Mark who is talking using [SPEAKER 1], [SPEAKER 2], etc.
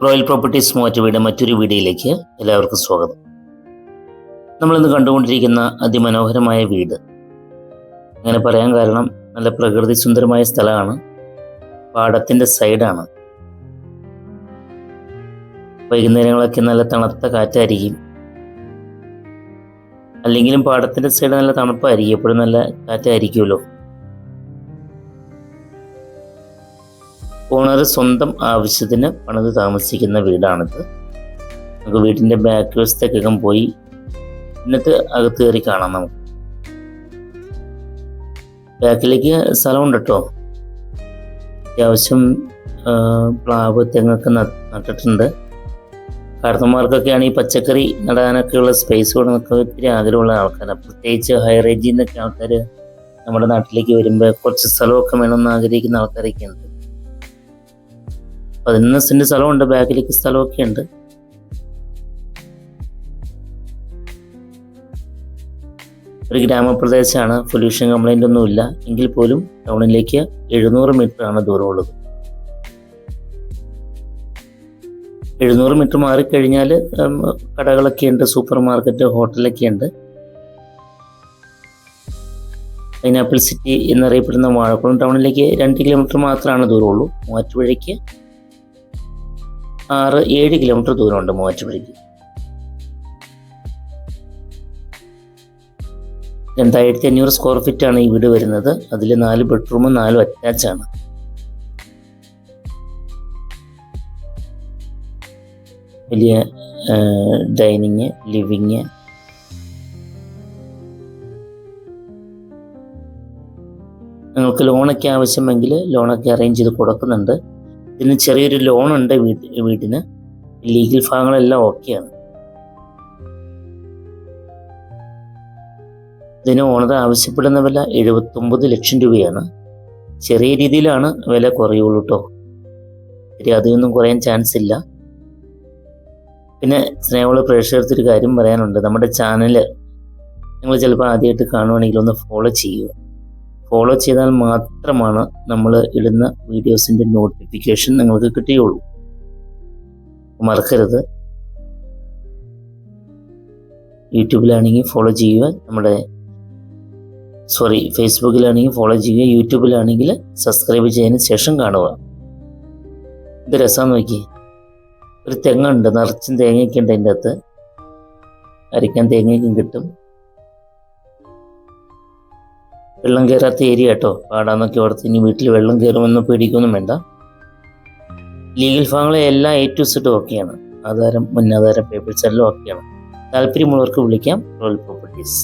[SPEAKER 1] Royal properties മൂവാറ്റുപുഴയുടെ മറ്റൊരു വീഡിയോയിലേക്ക് എല്ലാവർക്കും സ്വാഗതം. നമ്മളിന്ന് കണ്ടുകൊണ്ടിരിക്കുന്ന അതിമനോഹരമായ വീട്, അങ്ങനെ പറയാൻ കാരണം നല്ല പ്രകൃതി സുന്ദരമായ സ്ഥലമാണ്. പാടത്തിൻ്റെ സൈഡാണ്. വൈകുന്നേരങ്ങളൊക്കെ നല്ല തണുത്ത കാറ്റായിരിക്കും. അല്ലെങ്കിലും പാടത്തിൻ്റെ സൈഡ് നല്ല തണുപ്പായിരിക്കും, എപ്പോഴും നല്ല കാറ്റായിരിക്കുമല്ലോ. ഓണർ സ്വന്തം ആവശ്യത്തിന് പണിത് താമസിക്കുന്ന വീടാണിത്. നമുക്ക് വീടിൻ്റെ ബാക്ക് വശത്തേക്കൊക്കെ പോയി എന്നിട്ട് അകത്ത് കയറി കാണാം. നമുക്ക് ബാക്കിലേക്ക് സ്ഥലമുണ്ട് കേട്ടോ. അത്യാവശ്യം പ്ലാവ് തെങ്ങൊക്കെ നട്ടിട്ടുണ്ട്. കാരണന്മാർക്കൊക്കെയാണ് ഈ പച്ചക്കറി നടാനൊക്കെയുള്ള സ്പേസ് കൊണ്ട് നമുക്ക് ഒത്തിരി ആഗ്രഹമുള്ള ആൾക്കാരാണ്. പ്രത്യേകിച്ച് ഹൈ റേഞ്ചിൽ നിന്നൊക്കെ ആൾക്കാർ നമ്മുടെ നാട്ടിലേക്ക് വരുമ്പോൾ കുറച്ച് സ്ഥലമൊക്കെ വേണമെന്ന് ആഗ്രഹിക്കുന്ന ആൾക്കാരൊക്കെ ഉണ്ട്. 11 സെന്റ് സ്ഥലമുണ്ട്, ബാക്കിലേക്ക് സ്ഥലമൊക്കെ ഉണ്ട്. ഒരു ഗ്രാമപ്രദേശമാണ്, പൊല്യൂഷൻ കംപ്ലൈൻ്റ് ഒന്നുമില്ല. എങ്കിൽ പോലും ടൗണിലേക്ക് 700 മീറ്റർ ആണ് ദൂരമുള്ളത്. 700 മീറ്റർ മാറിക്കഴിഞ്ഞാൽ കടകളൊക്കെ ഉണ്ട്, സൂപ്പർ മാർക്കറ്റ്, ഹോട്ടലൊക്കെ ഉണ്ട്. പൈനാപ്പിൾ സിറ്റി എന്നറിയപ്പെടുന്ന വാഴക്കുളം ടൗണിലേക്ക് 2 കിലോമീറ്റർ മാത്രമാണ് ദൂരമുള്ളൂ. മൂവാറ്റുപുഴയ്ക്ക് 6-7 കിലോമീറ്റർ ദൂരമുണ്ട്. മൂവാറ്റുപുഴയ്ക്ക് 2500 സ്ക്വയർ ഫീറ്റ് ആണ് ഈ വീട് വരുന്നത്. അതിൽ 4 ബെഡ്റൂമും 4 അറ്റാച്ചാണ്. വലിയ ഡൈനിങ്, ലിവിങ്, നിങ്ങൾക്ക് ലോണൊക്കെ ആവശ്യമെങ്കിൽ ലോണൊക്കെ അറേഞ്ച് ചെയ്ത് കൊടുക്കുന്നുണ്ട്. ഇതിന് ചെറിയൊരു ലോണുണ്ട് വീട്ടിന്. ലീഗൽ ഭാഗങ്ങളെല്ലാം ഓക്കെയാണ്. ഇതിന് ഓണർ ആവശ്യപ്പെടുന്ന വില 79 ലക്ഷം രൂപയാണ്. ചെറിയ രീതിയിലാണ് വില കുറയുള്ളൂ കേട്ടോ. ശരി, അതൊന്നും കുറയാൻ ചാൻസ് ഇല്ല. പിന്നെ സ്നേഹമുള്ള പ്രേക്ഷകർക്കൊരു കാര്യം പറയാനുണ്ട്. നമ്മുടെ ചാനൽ നിങ്ങൾ ചിലപ്പോൾ ആദ്യമായിട്ട് കാണുവാണെങ്കിൽ ഒന്ന് ഫോളോ ചെയ്യുക. ഫോളോ ചെയ്താൽ മാത്രമാണ് നമ്മൾ ഇടുന്ന വീഡിയോസിൻ്റെ നോട്ടിഫിക്കേഷൻ നിങ്ങൾക്ക് കിട്ടുകയുള്ളൂ. മറക്കരുത്. യൂട്യൂബിലാണെങ്കിൽ ഫോളോ ചെയ്യുക, ഫേസ്ബുക്കിലാണെങ്കിൽ ഫോളോ ചെയ്യുക, യൂട്യൂബിലാണെങ്കിൽ സബ്സ്ക്രൈബ് ചെയ്തതിന് ശേഷം കാണുക. ഇത് രസമാണെന്ന് നോക്കി. ഒരു തെങ്ങുണ്ട്, നിറച്ചും തേങ്ങയൊക്കെ ഉണ്ട് അതിൻ്റെ അകത്ത്. അരയ്ക്കാൻ തേങ്ങയ്ക്കും കിട്ടും. വെള്ളം കയറാത്ത ഏരിയ കേട്ടോ. പാടാന്നൊക്കെ ഓർത്ത് ഇനി വീട്ടിൽ വെള്ളം കയറുമെന്ന് പേടിക്കൊന്നും വേണ്ട. ലീഗൽ ഭാഗങ്ങളെ എല്ലാം A to Z ഓക്കെയാണ്. ആധാരം, മുന്നാധാരം, പേപ്പേഴ്സ് എല്ലാം ഓക്കെയാണ്. താല്പര്യമുള്ളവർക്ക് വിളിക്കാം. Royal properties.